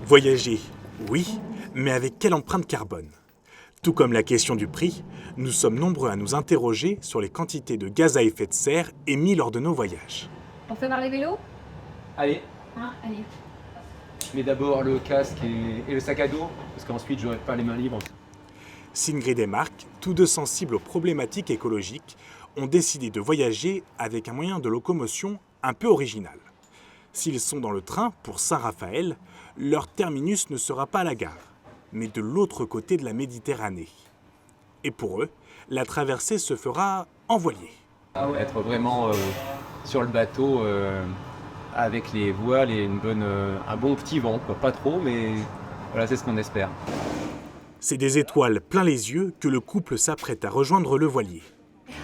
Voyager, oui, mais avec quelle empreinte carbone? Tout comme la question du prix, nous sommes nombreux à nous interroger sur les quantités de gaz à effet de serre émis lors de nos voyages. On fait voir les vélos? Allez, Allez. je mets d'abord le casque et le sac à dos, parce qu'ensuite j'aurai pas les mains libres. Sigrid et Marc, tous deux sensibles aux problématiques écologiques, ont décidé de voyager avec un moyen de locomotion un peu original. S'ils sont dans le train pour Saint-Raphaël, leur terminus ne sera pas à la gare, mais de l'autre côté de la Méditerranée. Et pour eux, la traversée se fera en voilier. Être vraiment sur le bateau avec les voiles et un bon petit vent, quoi. Pas trop, mais voilà, c'est ce qu'on espère. C'est des étoiles plein les yeux que le couple s'apprête à rejoindre le voilier.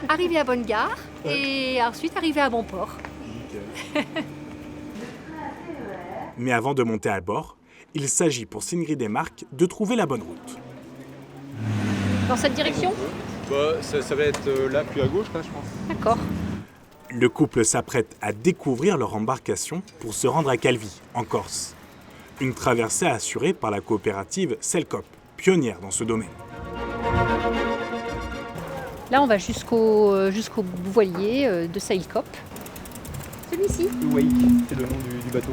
Arriver à bonne gare et ensuite arriver à bon port. Mais avant de monter à bord, il s'agit pour Sigrid et Marc de trouver la bonne route. Dans cette direction? Ça va être là, plus à gauche, là, je pense. D'accord. Le couple s'apprête à découvrir leur embarcation pour se rendre à Calvi, en Corse. Une traversée assurée par la coopérative Selcop, pionnière dans ce domaine. Là, on va jusqu'au voilier de Sailcop. Celui-ci. Wake, c'est le nom du bateau.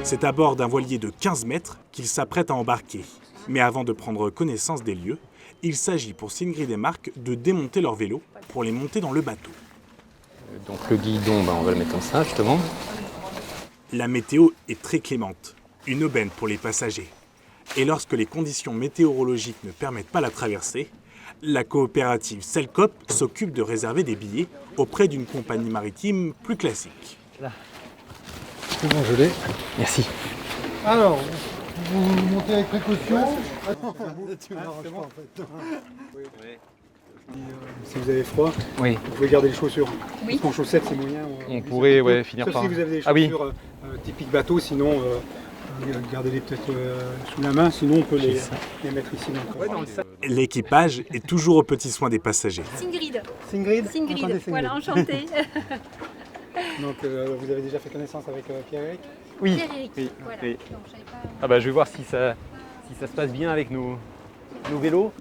C'est à bord d'un voilier de 15 mètres qu'ils s'apprêtent à embarquer. Mais avant de prendre connaissance des lieux, il s'agit pour Sigrid et Marc de démonter leur vélo pour les monter dans le bateau. Donc le guidon, on va le mettre comme ça, justement. La météo est très clémente, une aubaine pour les passagers. Et lorsque les conditions météorologiques ne permettent pas la traversée, la coopérative Selcop s'occupe de réserver des billets auprès d'une compagnie maritime plus classique. C'est bon, je l'ai. Merci. Alors, vous montez avec précaution. Si vous avez froid, Oui, vous pouvez garder les chaussures. Oui. Parce qu'en chaussettes, c'est moyen. On pourrait finir Sauf par... si vous avez des Ah oui. chaussures typiques bateau, sinon gardez-les peut-être sous la main, sinon on peut les mettre ici. Dans le sac. L'équipage est toujours aux petits soins des passagers. Sigrid. Sigrid. Enchantée, Sigrid. Sigrid. Voilà, enchantée. Donc vous avez déjà fait connaissance avec Pierre-Éric? Oui. Pierre-Éric. Oui. Voilà. Oui. Non, je savais pas. Je vais voir si ça se passe bien avec nos vélos.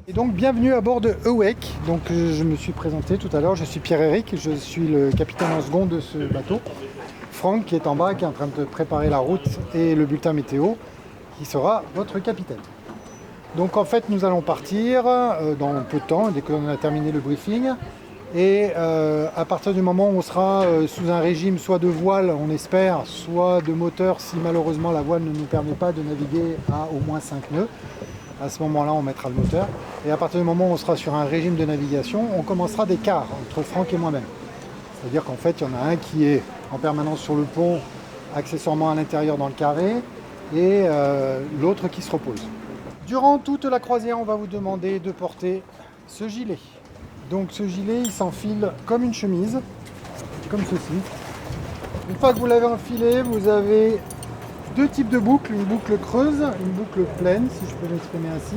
Et donc bienvenue à bord de Awake. Donc je me suis présenté tout à l'heure, je suis Pierre-Éric, je suis le capitaine en second de ce bateau. Franck qui est en bas, qui est en train de préparer la route et le bulletin météo, qui sera votre capitaine. Donc en fait nous allons partir dans peu de temps, dès qu'on a terminé le briefing. Et à partir du moment où on sera sous un régime soit de voile, on espère, soit de moteur, si malheureusement la voile ne nous permet pas de naviguer à au moins 5 nœuds. À ce moment-là, on mettra le moteur. Et à partir du moment où on sera sur un régime de navigation, on commencera des quarts entre Franck et moi-même. C'est-à-dire qu'en fait, il y en a un qui est en permanence sur le pont, accessoirement à l'intérieur dans le carré, et l'autre qui se repose. Durant toute la croisière, on va vous demander de porter ce gilet. Donc ce gilet, il s'enfile comme une chemise, comme ceci. Une fois que vous l'avez enfilé, vous avez deux types de boucles, une boucle creuse, une boucle pleine, si je peux m'exprimer ainsi.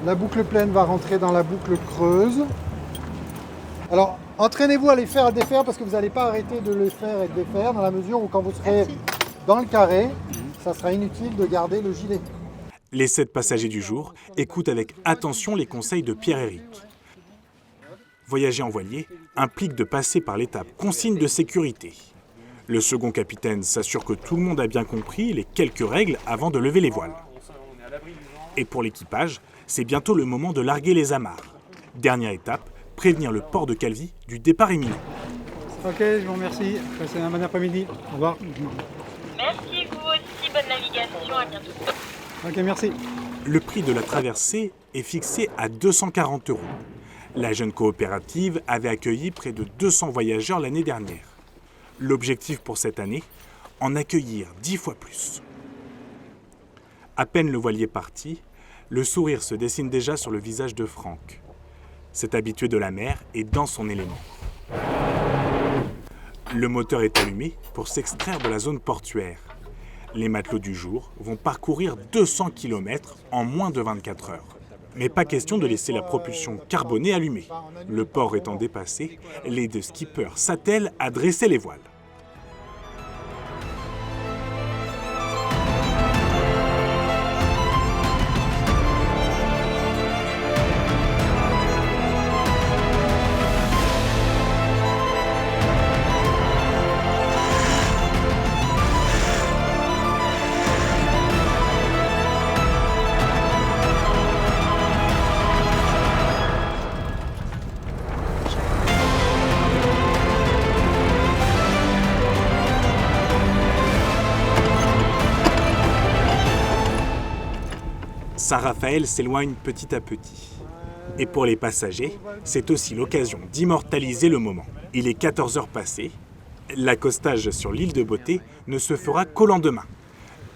La boucle pleine va rentrer dans la boucle creuse. Alors, entraînez-vous à les faire et à défaire parce que vous n'allez pas arrêter de les faire et de défaire dans la mesure où quand vous serez dans le carré, ça sera inutile de garder le gilet. Les 7 passagers du jour écoutent avec attention les conseils de Pierre-Éric. Voyager en voilier implique de passer par l'étape consigne de sécurité. Le second capitaine s'assure que tout le monde a bien compris les quelques règles avant de lever les voiles. Et pour l'équipage, c'est bientôt le moment de larguer les amarres. Dernière étape, prévenir le port de Calvi du départ imminent. Ok, je vous remercie. Passez un bon après-midi. Au revoir. Merci, vous aussi, bonne navigation, à bientôt. Ok, merci. Le prix de la traversée est fixé à 240 €. La jeune coopérative avait accueilli près de 200 voyageurs l'année dernière. L'objectif pour cette année, en accueillir 10 fois plus. À peine le voilier parti, le sourire se dessine déjà sur le visage de Franck. Cet habitué de la mer est dans son élément. Le moteur est allumé pour s'extraire de la zone portuaire. Les matelots du jour vont parcourir 200 km en moins de 24 heures. Mais pas question de laisser la propulsion carbonée allumée. Le port étant dépassé, les deux skippers s'attellent à dresser les voiles. Saint-Raphaël s'éloigne petit à petit. Et pour les passagers, c'est aussi l'occasion d'immortaliser le moment. Il est 14 heures passées. L'accostage sur l'île de Beauté ne se fera qu'au lendemain.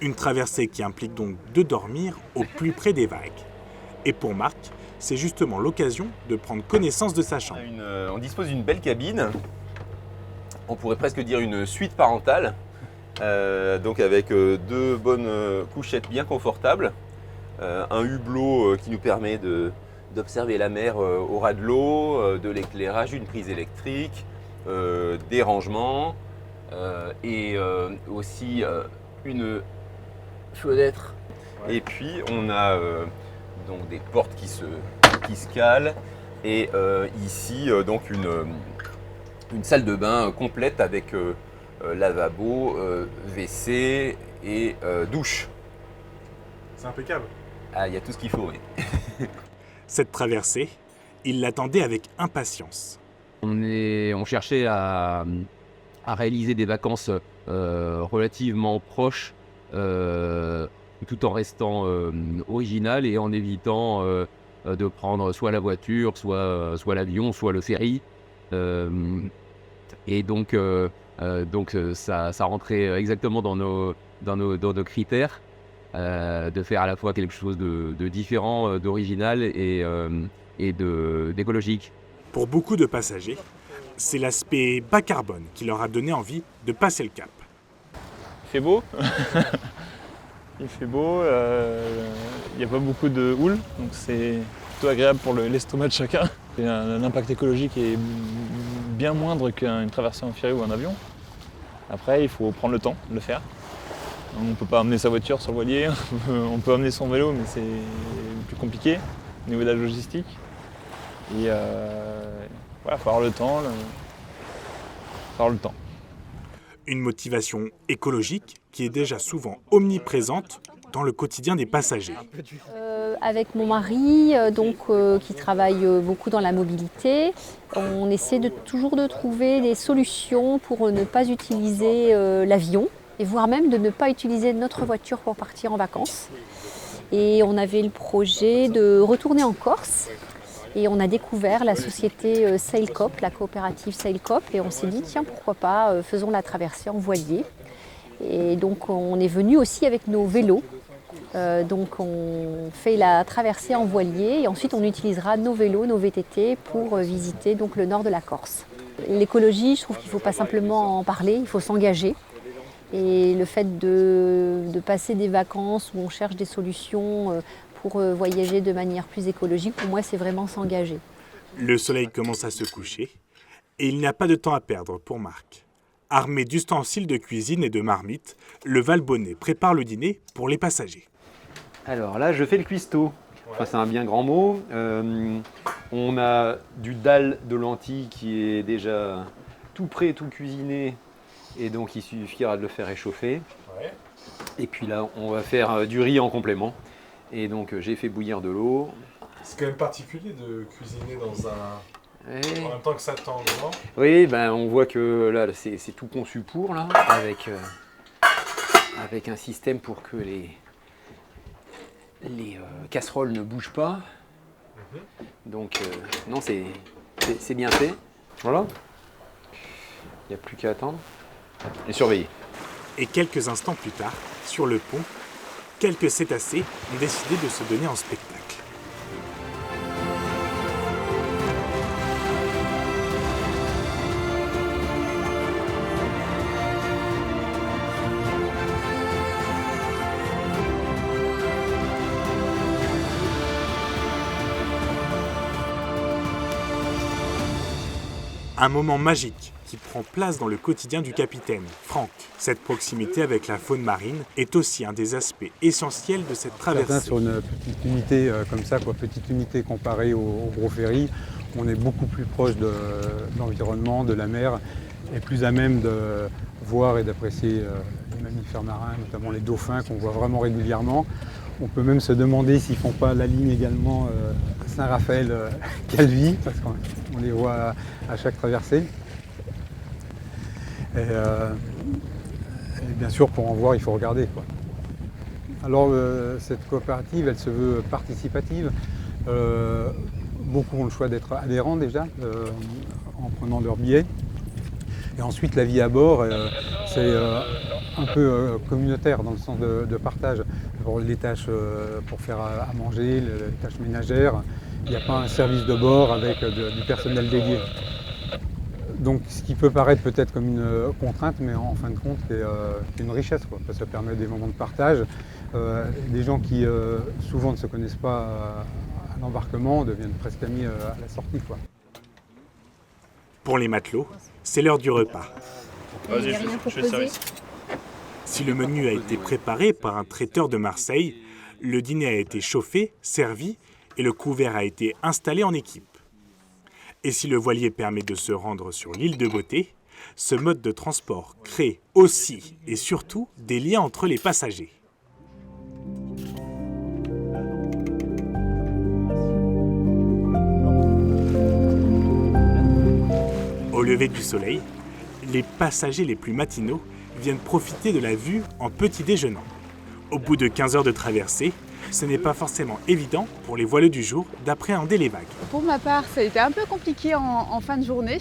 Une traversée qui implique donc de dormir au plus près des vagues. Et pour Marc, c'est justement l'occasion de prendre connaissance de sa chambre. On dispose d'une belle cabine. On pourrait presque dire une suite parentale. Donc avec deux bonnes couchettes bien confortables. Un hublot qui nous permet d'observer la mer au ras de l'eau, de l'éclairage, une prise électrique, des rangements et aussi une fenêtre. Et puis on a donc des portes qui se calent et ici donc une salle de bain complète avec lavabo, WC et douche. C'est impeccable. Ah, il y a tout ce qu'il faut, oui. Cette traversée, il l'attendait avec impatience. On cherchait à réaliser des vacances relativement proches, tout en restant original et en évitant de prendre soit la voiture, soit l'avion, soit le ferry. Et donc ça rentrait exactement dans nos critères. De faire à la fois quelque chose de différent, d'original et d'écologique. Pour beaucoup de passagers, c'est l'aspect bas carbone qui leur a donné envie de passer le cap. Il fait beau, il fait beau, il n'y a pas beaucoup de houle, donc c'est plutôt agréable pour l'estomac de chacun. L'impact écologique est bien moindre qu'une traversée en ferry ou en avion. Après, il faut prendre le temps de le faire. On ne peut pas amener sa voiture sur le voilier, on peut amener son vélo, mais c'est plus compliqué au niveau de la logistique. Et il faut avoir le temps. Une motivation écologique qui est déjà souvent omniprésente dans le quotidien des passagers. Avec mon mari, qui travaille beaucoup dans la mobilité, on essaie toujours de trouver des solutions pour ne pas utiliser l'avion. Et voire même de ne pas utiliser notre voiture pour partir en vacances. Et on avait le projet de retourner en Corse. Et on a découvert la société Sailcoop, la coopérative Sailcoop. Et on s'est dit, tiens, pourquoi pas, faisons la traversée en voilier. Et donc on est venu aussi avec nos vélos. Donc on fait la traversée en voilier et ensuite on utilisera nos vélos, nos VTT pour visiter donc, le nord de la Corse. L'écologie, je trouve qu'il ne faut pas simplement en parler, il faut s'engager. Et le fait de passer des vacances où on cherche des solutions pour voyager de manière plus écologique, pour moi, c'est vraiment s'engager. Le soleil commence à se coucher et il n'y a pas de temps à perdre pour Marc. Armé d'ustensiles de cuisine et de marmites, le Valbonnais prépare le dîner pour les passagers. Alors là, je fais le cuistot. Enfin, c'est un bien grand mot. On a du dalle de lentilles qui est déjà tout prêt, tout cuisiné. Et donc il suffira de le faire réchauffer. Ouais. Et puis là, on va faire du riz en complément. Et donc j'ai fait bouillir de l'eau. C'est quand même particulier de cuisiner dans un... Ouais. En même temps que ça tend, non ? Oui, on voit que là, c'est tout conçu pour, là, avec un système pour que les casseroles ne bougent pas. Donc non, c'est bien fait. Voilà. Il n'y a plus qu'à attendre. Et surveiller. Et quelques instants plus tard, sur le pont, quelques cétacés ont décidé de se donner en spectacle. Un moment magique qui prend place dans le quotidien du capitaine, Franck. Cette proximité avec la faune marine est aussi un des aspects essentiels de cette traversée. Sur une petite unité comme ça, petite unité comparée au gros ferry, on est beaucoup plus proche de l'environnement, de la mer, et plus à même de voir et d'apprécier les mammifères marins, notamment les dauphins qu'on voit vraiment régulièrement. On peut même se demander s'ils ne font pas la ligne également à Saint-Raphaël-Calvi, parce qu'on les voit à chaque traversée. Et bien sûr, pour en voir, il faut regarder, quoi. Alors, cette coopérative, elle se veut participative. Beaucoup ont le choix d'être adhérents déjà, en prenant leur billet. Et ensuite, la vie à bord, c'est un peu communautaire dans le sens de partage. Pour les tâches pour faire à manger, les tâches ménagères, il n'y a pas un service de bord avec du personnel dédié. Donc ce qui peut paraître peut-être comme une contrainte, mais en fin de compte c'est une richesse, quoi. Ça permet des moments de partage. Des gens qui souvent ne se connaissent pas à l'embarquement deviennent presque amis à la sortie, quoi. Pour les matelots, c'est l'heure du repas. Vas-y, je fais le service. Si le menu a été préparé par un traiteur de Marseille, le dîner a été chauffé, servi et le couvert a été installé en équipe. Et si le voilier permet de se rendre sur l'île de Beauté, ce mode de transport crée aussi et surtout des liens entre les passagers. Au lever du soleil, les passagers les plus matinaux viennent profiter de la vue en petit déjeunant. Au bout de 15 heures de traversée, ce n'est pas forcément évident pour les voileux du jour d'appréhender les vagues. Pour ma part, ça a été un peu compliqué en fin de journée.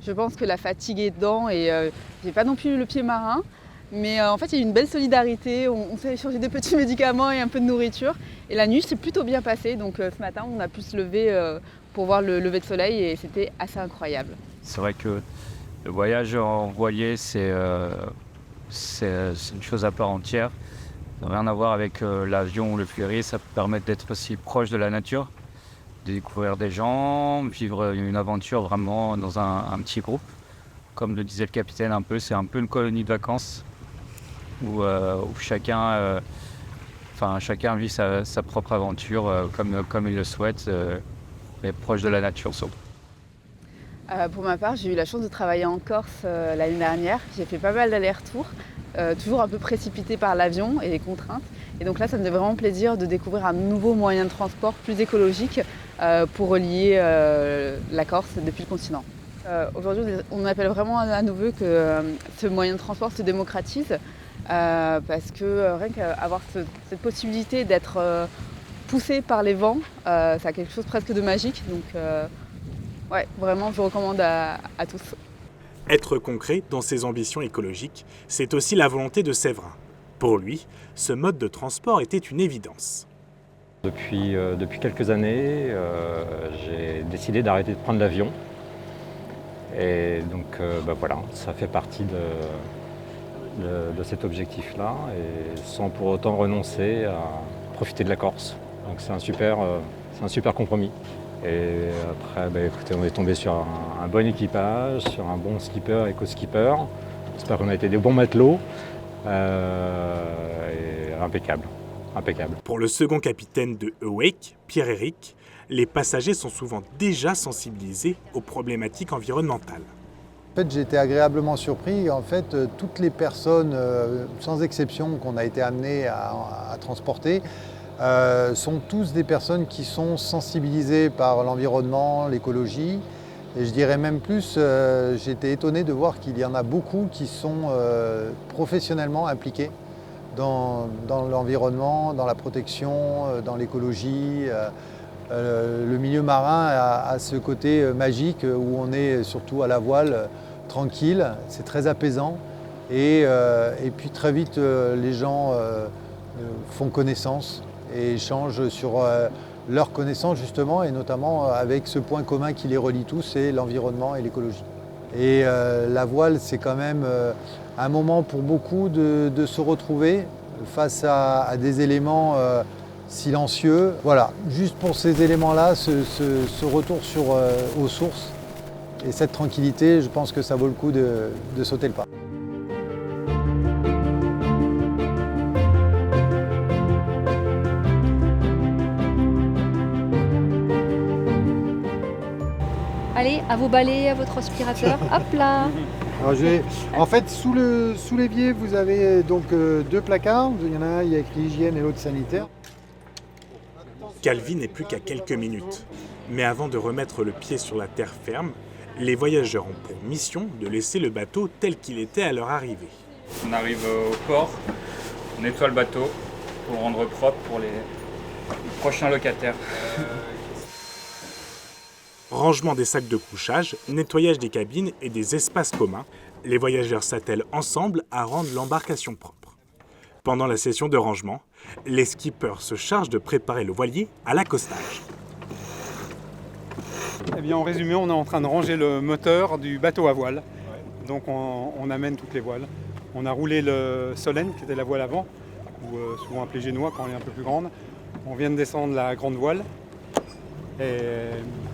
Je pense que la fatigue est dedans et j'ai pas non plus le pied marin. Mais en fait, il y a eu une belle solidarité. On s'est échangé des petits médicaments et un peu de nourriture. Et la nuit, c'est plutôt bien passé. Donc ce matin, on a pu se lever pour voir le lever de soleil et c'était assez incroyable. C'est vrai que le voyage en voilier, c'est une chose à part entière. Ça n'a rien à voir avec l'avion ou le ferry, ça permet d'être aussi proche de la nature, de découvrir des gens, vivre une aventure vraiment dans un petit groupe. Comme le disait le capitaine un peu, c'est un peu une colonie de vacances où chacun vit sa propre aventure comme il le souhaite, mais proche de la nature surtout. Pour ma part, j'ai eu la chance de travailler en Corse l'année dernière. J'ai fait pas mal d'allers-retours, toujours un peu précipité par l'avion et les contraintes. Et donc là, ça me fait vraiment plaisir de découvrir un nouveau moyen de transport plus écologique pour relier la Corse depuis le continent. Aujourd'hui, on appelle vraiment à nouveau que ce moyen de transport se démocratise parce que rien qu'avoir cette possibilité d'être poussé par les vents, ça a quelque chose presque de magique. Donc, ouais, vraiment, je recommande à tous. Être concret dans ses ambitions écologiques, c'est aussi la volonté de Séverin. Pour lui, ce mode de transport était une évidence. Depuis quelques années, j'ai décidé d'arrêter de prendre l'avion. Et donc voilà, ça fait partie de cet objectif-là, et sans pour autant renoncer à profiter de la Corse. Donc c'est un super compromis. Et après, écoutez, on est tombé sur un bon équipage, sur un bon skipper, éco-skipper. J'espère qu'on a été des bons matelots. Et impeccable. Pour le second capitaine de Awake, Pierre-Éric, les passagers sont souvent déjà sensibilisés aux problématiques environnementales. En fait, j'ai été agréablement surpris. En fait, toutes les personnes, sans exception, qu'on a été amenés à transporter, sont tous des personnes qui sont sensibilisées par l'environnement, l'écologie. Et je dirais même plus, j'ai été étonné de voir qu'il y en a beaucoup qui sont professionnellement impliqués dans l'environnement, dans la protection, dans l'écologie. Le milieu marin a ce côté magique où on est surtout à la voile, tranquille, c'est très apaisant. Et puis très vite, les gens font connaissance et échangent sur leurs connaissances justement, et notamment avec ce point commun qui les relie tous, c'est l'environnement et l'écologie. Et la voile, c'est quand même un moment pour beaucoup de se retrouver face à des éléments silencieux. Voilà, juste pour ces éléments-là, ce retour aux sources Et cette tranquillité, je pense que ça vaut le coup de sauter le pas. Allez, à vos balais, à votre aspirateur, hop là. Alors, en fait, sous l'évier, vous avez donc 2 placards. Il y en a un, il y a écrit hygiène et l'autre sanitaire. Calvi n'est plus qu'à quelques minutes. Mais avant de remettre le pied sur la terre ferme, les voyageurs ont pour mission de laisser le bateau tel qu'il était à leur arrivée. On arrive au port, on nettoie le bateau pour rendre propre pour les prochains locataires. Rangement des sacs de couchage, nettoyage des cabines et des espaces communs, les voyageurs s'attellent ensemble à rendre l'embarcation propre. Pendant la session de rangement, les skippers se chargent de préparer le voilier à l'accostage. Eh bien, en résumé, on est en train de ranger le moteur du bateau à voile. Donc on amène toutes les voiles. On a roulé le Solène, qui était la voile avant, ou souvent appelée génois quand elle est un peu plus grande. On vient de descendre la grande voile. Et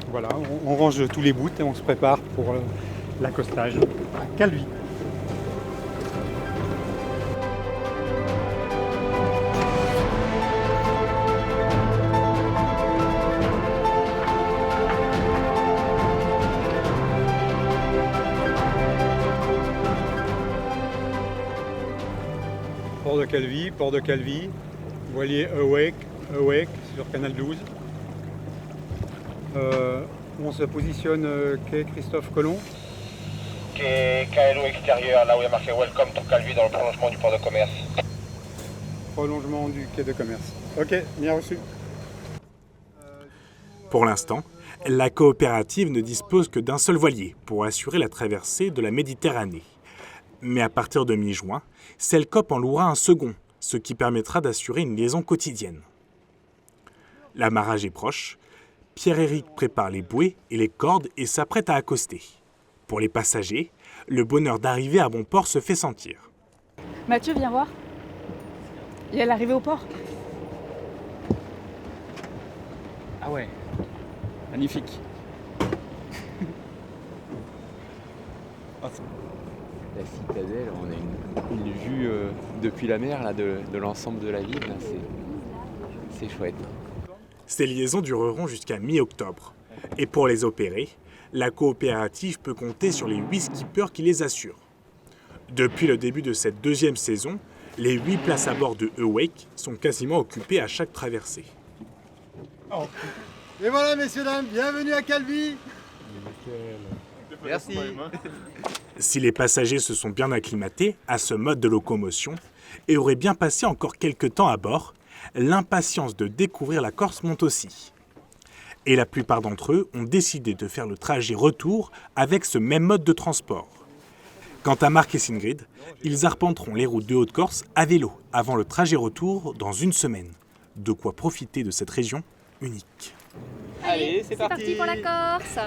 voilà, on range tous les bouts et on se prépare pour l'accostage à Calvi. Port de Calvi, voilier Awake sur Canal 12. On se positionne quai Christophe Colomb. Quai KLO extérieur, là où il y a marqué Welcome to Calvi dans le prolongement du port de commerce. Prolongement du quai de commerce. Ok, bien reçu. Pour l'instant, la coopérative ne dispose que d'un seul voilier pour assurer la traversée de la Méditerranée. Mais à partir de mi-juin, Selcoop en louera un second, ce qui permettra d'assurer une liaison quotidienne. L'amarrage est proche. Pierre-Éric prépare les bouées et les cordes et s'apprête à accoster. Pour les passagers, le bonheur d'arriver à bon port se fait sentir. Mathieu, viens voir. Il y a l'arrivée au port. Ah ouais, magnifique. La citadelle, on a une vue depuis la mer là, de l'ensemble de la ville. Là, c'est chouette. Ces liaisons dureront jusqu'à mi-octobre. Et pour les opérer, la coopérative peut compter sur les 8 skippers qui les assurent. Depuis le début de cette 2e saison, les 8 places à bord de Awake sont quasiment occupées à chaque traversée. Et voilà, messieurs, dames, bienvenue à Calvi. Merci. Si les passagers se sont bien acclimatés à ce mode de locomotion et auraient bien passé encore quelques temps à bord, l'impatience de découvrir la Corse monte aussi. Et la plupart d'entre eux ont décidé de faire le trajet retour avec ce même mode de transport. Quant à Marc et Sigrid, ils arpenteront les routes de Haute-Corse à vélo avant le trajet retour dans une semaine. De quoi profiter de cette région unique. Allez, c'est parti pour la Corse.